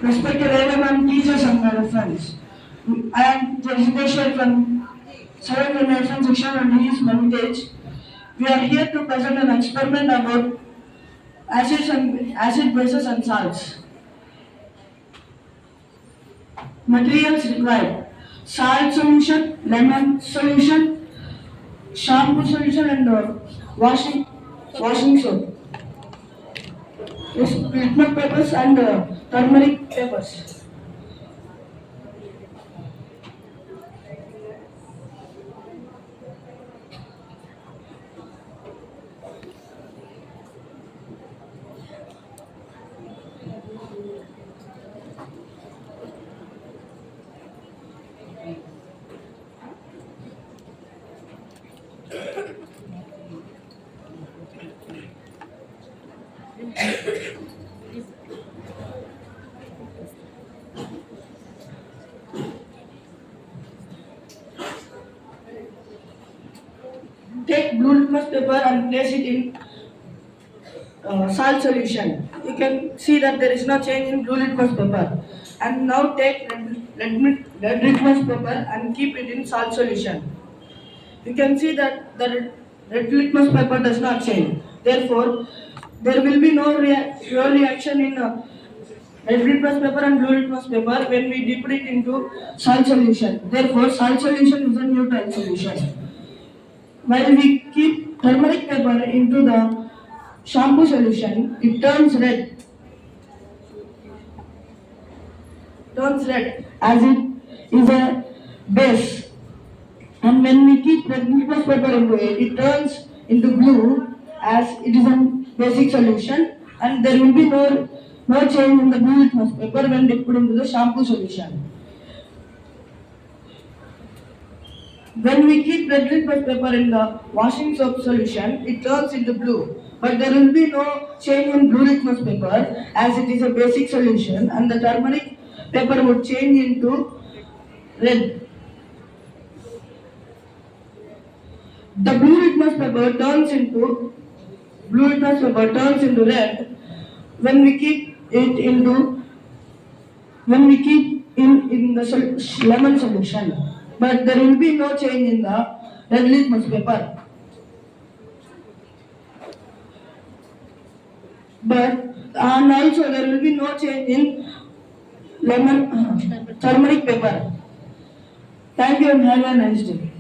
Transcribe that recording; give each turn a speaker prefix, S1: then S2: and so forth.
S1: Respected everyone, teachers and my friends. I am Jeshikeshwar from 7th Generation Section and he is Manitage. We are here to present an experiment about acid bases and salts. Materials required: salt solution, lemon solution, shampoo solution, and washing soap. Litmus papers and turmeric papers. Take blue litmus paper and place it in salt solution. You can see that there is no change in blue litmus paper. And now take red litmus paper and keep it in salt solution. You can see that the red litmus paper does not change. Therefore, there will be no reaction in red litmus paper and blue litmus paper when we dip it into salt solution. Therefore, salt solution is a neutral solution. While we keep turmeric paper into the shampoo solution, it turns red as it is a base. And when we keep red litmus paper into it, it turns into blue as it is a basic solution, and there will be no change in the blue litmus paper when dipped into the shampoo solution. When we keep red litmus paper in the washing soap solution, it turns into blue. But there will be no change in blue litmus paper as it is a basic solution, and the turmeric paper would change into red. The blue litmus paper turns into red when we keep it in the lemon solution. But there will be no change in the red litmus paper. And also there will be no change in turmeric paper. Thank you and have a nice day.